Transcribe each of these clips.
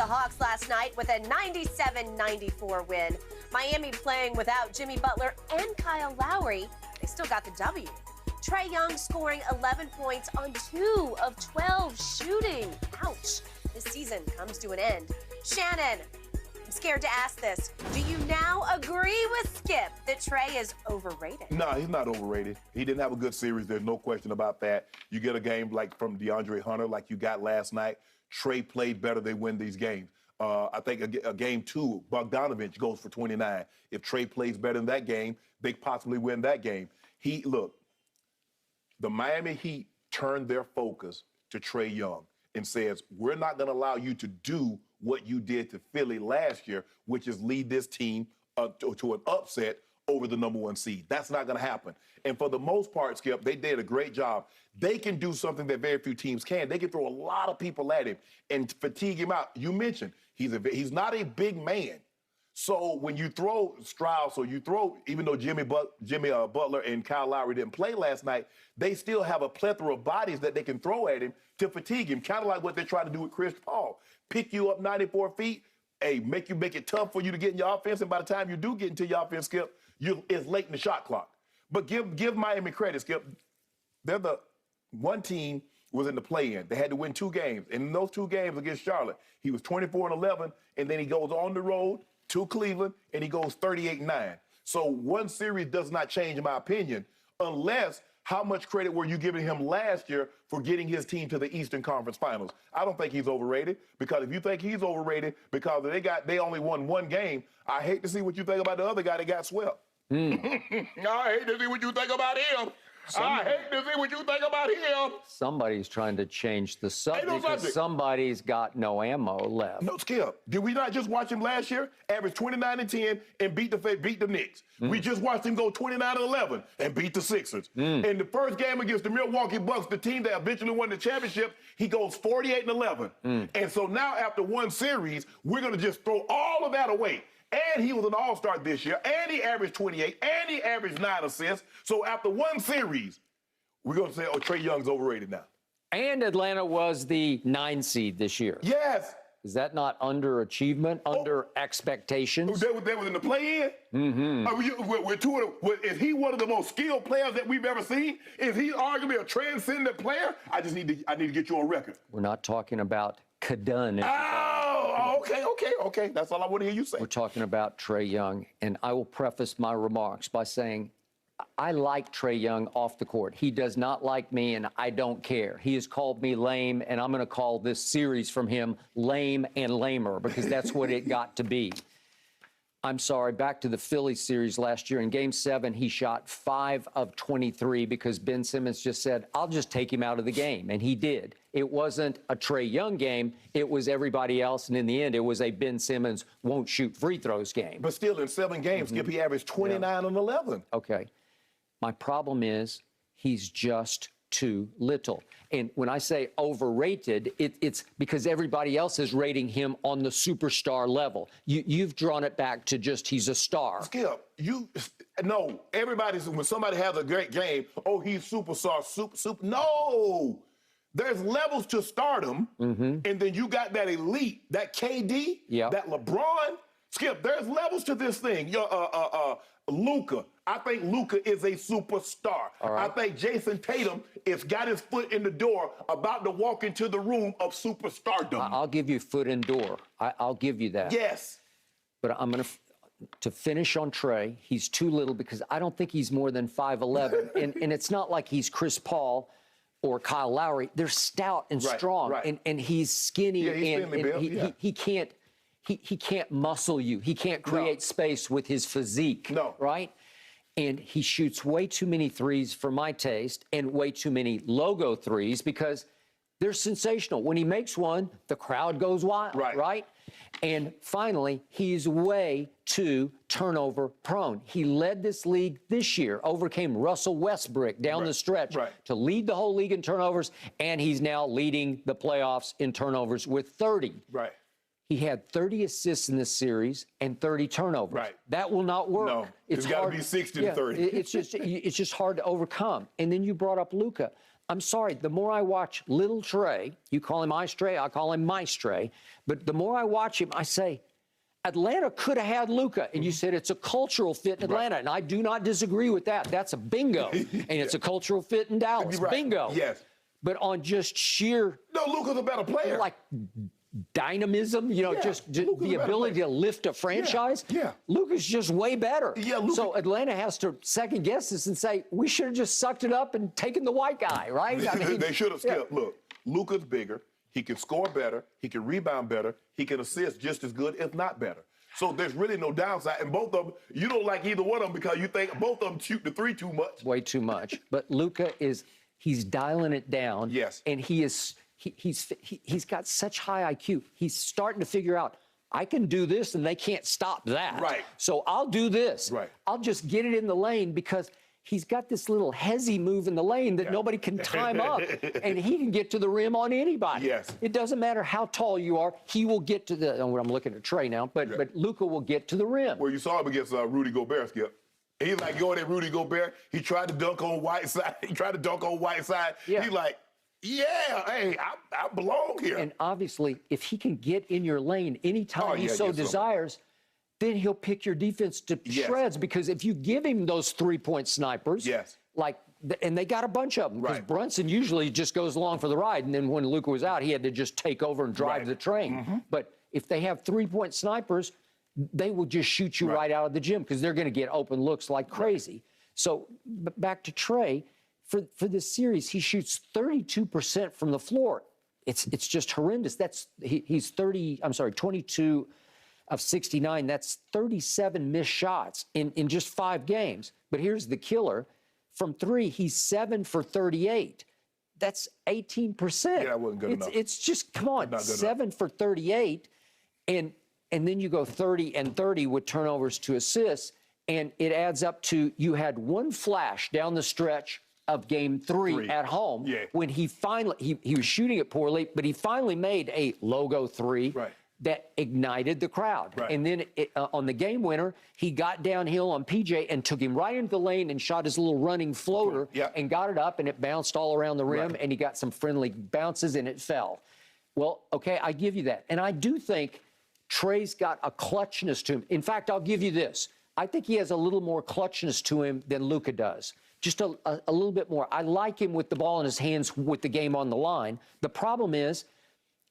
Hawks last night with a 97-94 win. Miami playing without Jimmy Butler and Kyle Lowry. They still got the W. Trae Young scoring 11 points on 2 of 12 shooting. Ouch. This season comes to an end. Shannon, I'm scared to ask this. Do you now agree with Skip that Trae is overrated? No, he's not overrated. He didn't have a good series. There's no question about that. You get a game like from DeAndre Hunter like you got last night. Trae played better. They win these games. I think a game 2, Bogdanovich goes for 29. If Trae plays better in that game, they possibly win that game. Look, the Miami Heat turned their focus to Trae Young and says, we're not going to allow you to do what you did to Philly last year, which is lead this team to an upset over the #1 seed. That's not going to happen. And for the most part, Skip, they did a great job. They can do something that very few teams can. They can throw a lot of people at him and fatigue him out. You mentioned he's not a big man. So when you throw Strauss or you throw, even though Jimmy Butler and Kyle Lowry didn't play last night, they still have a plethora of bodies that they can throw at him to fatigue him, kind of like what they're trying to do with Chris Paul. Pick you up 94 feet, make it tough for you to get in your offense, and by the time you do get into your offense, Skip, it's late in the shot clock. But give Miami credit, Skip. They're the one team was in the play-in. They had to win 2 games. And in those 2 games against Charlotte, he was 24-11, and then he goes on the road to Cleveland, and he goes 38-9. So one series does not change, in my opinion, unless how much credit were you giving him last year for getting his team to the Eastern Conference Finals? I don't think he's overrated, because if you think he's overrated because they only won 1 game, I hate to see what you think about the other guy that got swept. I hate to see what you think about him. I hate to see what you think about him. Somebody's trying to change the subject because somebody's got no ammo left. No, Skip. Did we not just watch him last year average 29 and 10 and beat the Knicks? We just watched him go 29 and 11 and beat the Sixers. In the first game against the Milwaukee Bucks, the team that eventually won the championship, he goes 48 and 11. And so now after 1 series, we're going to just throw all of that away. And he was an all-star this year, and he averaged 28, and he averaged 9 assists. So after 1 series, we're going to say, oh, Trae Young's overrated now. And Atlanta was the 9 seed this year. Yes. Is that not underachievement, under expectations? They was in the play-in? Is he one of the most skilled players that we've ever seen? Is he arguably a transcendent player? I need to get you on record. We're not talking about Kadun. Okay. That's all I want to hear you say. We're talking about Trae Young, and I will preface my remarks by saying I like Trae Young off the court. He does not like me, and I don't care. He has called me lame, and I'm going to call this series from him lame and lamer, because that's what it got to be. I'm sorry, back to the Phillies series last year. In Game 7, he shot 5 of 23 because Ben Simmons just said, I'll just take him out of the game, and he did. It wasn't a Trae Young game. It was everybody else, and in the end, it was a Ben Simmons won't shoot free throws game. But still, in 7 games, Skip, he averaged 29 and 11. Okay. My problem is he's just too little. And when I say overrated, it's because everybody else is rating him on the superstar level. You've drawn it back to just he's a star. Skip, no, when somebody has a great game, oh, he's superstar, super. No, there's levels to stardom, and then you got that elite, that KD, that LeBron. Skip, there's levels to this thing. Luka. I think Luka is a superstar. Right. I think Jason Tatum has got his foot in the door, about to walk into the room of superstardom. I'll give you foot in door. I'll give you that. Yes. But I'm going to finish on Trae. He's too little because I don't think he's more than 5'11". and it's not like he's Chris Paul or Kyle Lowry. They're stout and strong, and he's skinny, he can't. He can't muscle you. He can't create space with his physique, right? And he shoots way too many threes for my taste, and way too many logo threes because they're sensational. When he makes one, the crowd goes wild, right? And finally, he's way too turnover prone. He led this league this year, overcame Russell Westbrook down the stretch to lead the whole league in turnovers, and he's now leading the playoffs in turnovers with 30. Right. He had 30 assists in this series and 30 turnovers. Right. That will not work. No, it's got to be 60 to 30. It's just hard to overcome. And then you brought up Luka. I'm sorry, the more I watch little Trey, you call him Ice Trey, I call him Mice Trey, but the more I watch him, I say, Atlanta could have had Luka, and you said it's a cultural fit in Atlanta, and I do not disagree with that. That's a bingo, and it's a cultural fit in Dallas, bingo. Yes. But on just sheer, no, Luka's a better player. Like dynamism, you know, just the ability to lift a franchise. Yeah. Luka's just way better. Yeah, Luka. So Atlanta has to second guess this and say, we should have just sucked it up and taken the white guy, right? I mean, they should have skipped. Look, Luka's bigger. He can score better. He can rebound better. He can assist just as good, if not better. So there's really no downside. And both of them, you don't like either one of them because you think both of them shoot the three too much. Way too much. But Luka he's dialing it down. Yes. And he's got such high IQ. He's starting to figure out, I can do this and they can't stop that. Right. So I'll do this. Right. I'll just get it in the lane because he's got this little hezzy move in the lane that nobody can time up, and he can get to the rim on anybody. Yes. It doesn't matter how tall you are. He will get to the, I'm looking at Trey now, but Luka will get to the rim. Well, you saw him against Rudy Gobert, Skip. He's like going at Rudy Gobert. He tried to dunk on Whiteside. Yeah. He's like, yeah, hey, I belong here. And obviously, if he can get in your lane anytime he so desires, then he'll pick your defense to shreds. Because if you give him those three-point snipers, like, and they got a bunch of them, because Brunson usually just goes along for the ride, and then when Luka was out, he had to just take over and drive the train. But if they have three-point snipers, they will just shoot you right out of the gym because they're going to get open looks like crazy. So back to Trey. For this series, he shoots 32% from the floor. It's just horrendous. He's 22 of 69. That's 37 missed shots in just 5 games. But here's the killer. From 3, he's 7 for 38. That's 18%. Yeah, that wasn't good enough. It's just, come on, 7 for 38. And then you go 30 and 30 with turnovers to assists. And it adds up to, you had one flash down the stretch of game 3 at home when he finally, he was shooting it poorly, but he finally made a logo 3 that ignited the crowd. And then on the game winner, he got downhill on PJ and took him right into the lane and shot his little running floater and got it up, and it bounced all around the rim, and he got some friendly bounces and it fell. Well, okay, I give you that. And I do think Trey's got a clutchness to him. In fact, I'll give you this. I think he has a little more clutchness to him than Luka does. Just a little bit more. I like him with the ball in his hands with the game on the line. The problem is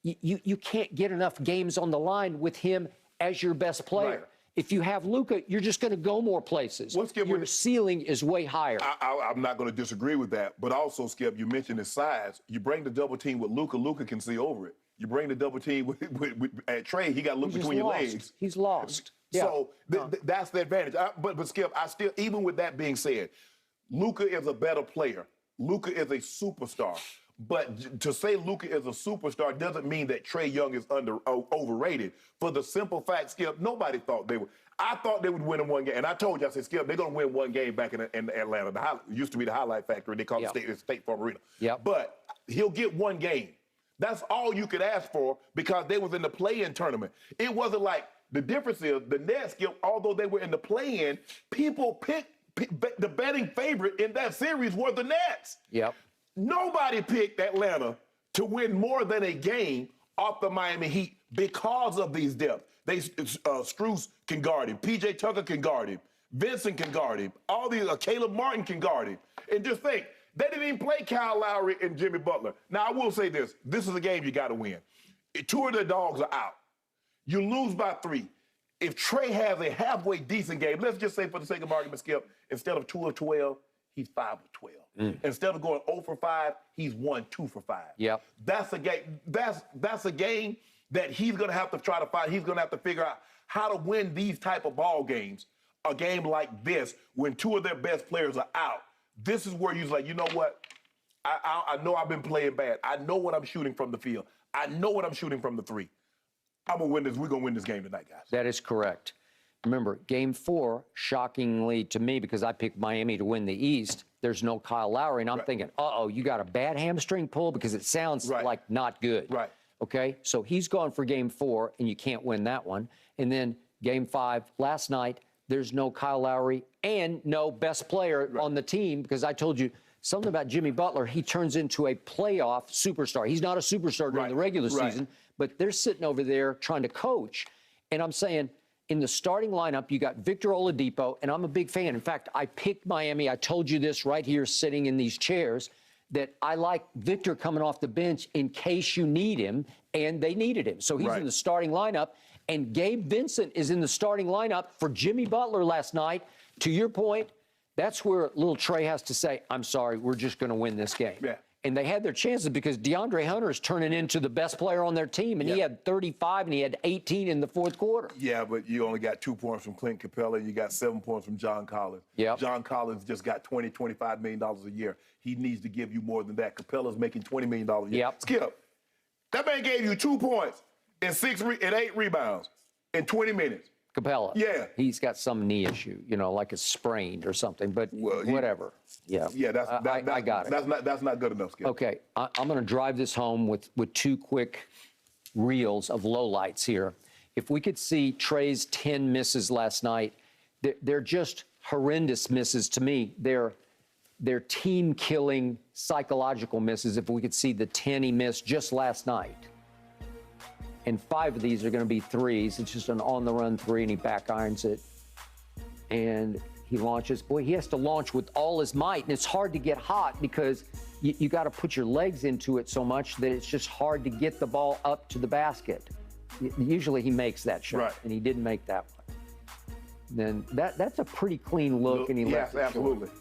you can't get enough games on the line with him as your best player. If you have Luka, you're just going to go more places. Your ceiling is way higher. I'm not going to disagree with that. But also, Skip, you mentioned his size. You bring the double team with Luka, Luka can see over it. You bring the double team at Trey, he got to look between your legs. He's lost. So that's the advantage. But Skip, I still, even with that being said, Luka is a better player. Luka is a superstar. But to say Luka is a superstar doesn't mean that Trae Young is overrated. For the simple fact, Skip, nobody thought they would. I thought they would win in one game. And I told you, I said, Skip, they're going to win one game back in Atlanta. It used to be the Highlight Factory. They call it State Farm Arena. But he'll get one game. That's all you could ask for because they was in the play-in tournament. It wasn't like, the difference is the Nets, Skip, although they were in the play-in, people picked the betting favorite in that series were the Nets. Nobody picked Atlanta to win more than a game off the Miami Heat because of these depths. Strus can guard him. PJ Tucker can guard him. Vincent can guard him. All these, Caleb Martin can guard him. And just think, they didn't even play Kyle Lowry and Jimmy Butler. Now, I will say this. This is a game you got to win. 2 of their dogs are out. You lose by 3. If Trey has a halfway decent game, let's just say for the sake of argument, Skip, instead of 2 of 12, he's 5 of 12. Instead of going 0 for 5, he's 2 for 5. That's a game. That's a game that he's going to have to try to find. He's going to have to figure out how to win these type of ball games. A game like this, when 2 of their best players are out, this is where you're like, you know what? I know I've been playing bad. I know what I'm shooting from the field. I know what I'm shooting from the 3. I'm going to win this. We're going to win this game tonight, guys. That is correct. Remember, game 4, shockingly to me, because I picked Miami to win the East, there's no Kyle Lowry, and I'm thinking, uh-oh, you got a bad hamstring pull because it sounds like not good. Okay, so he's gone for game 4, and you can't win that one. And then game 5, last night, there's no Kyle Lowry and no best player on the team because I told you something about Jimmy Butler, he turns into a playoff superstar. He's not a superstar during the regular season, but they're sitting over there trying to coach. And I'm saying, in the starting lineup, you got Victor Oladipo, and I'm a big fan. In fact, I picked Miami. I told you this right here sitting in these chairs, that I like Victor coming off the bench in case you need him, and they needed him. So he's in the starting lineup, and Gabe Vincent is in the starting lineup for Jimmy Butler last night. To your point, that's where little Trey has to say, I'm sorry, we're just going to win this game. Yeah. And they had their chances because DeAndre Hunter is turning into the best player on their team, and he had 35 and he had 18 in the fourth quarter. Yeah, but you only got 2 points from Clint Capella. You got 7 points from John Collins. Yep. John Collins just got $25 million a year. He needs to give you more than that. Capella's making $20 million a year. Yep. Skip, that man gave you 2 points and 8 rebounds in 20 minutes. Capella. Yeah. He's got some knee issue, you know, like it's sprained or something, but whatever. Yeah. Yeah, I got it. That's not good enough, Skip. Okay, I'm going to drive this home with 2 quick reels of lowlights here. If we could see Trey's 10 misses last night, they're just horrendous misses to me. They're team-killing psychological misses if we could see the 10 he missed just last night. And 5 of these are going to be threes. It's just an on-the-run 3, and he back irons it. And he launches. Boy, he has to launch with all his might, and it's hard to get hot because you got to put your legs into it so much that it's just hard to get the ball up to the basket. Usually he makes that shot, and he didn't make that one. Then that's a pretty clean look, and he left it absolutely. short.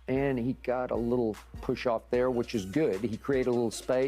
And he got a little push off there, which is good. He created a little space.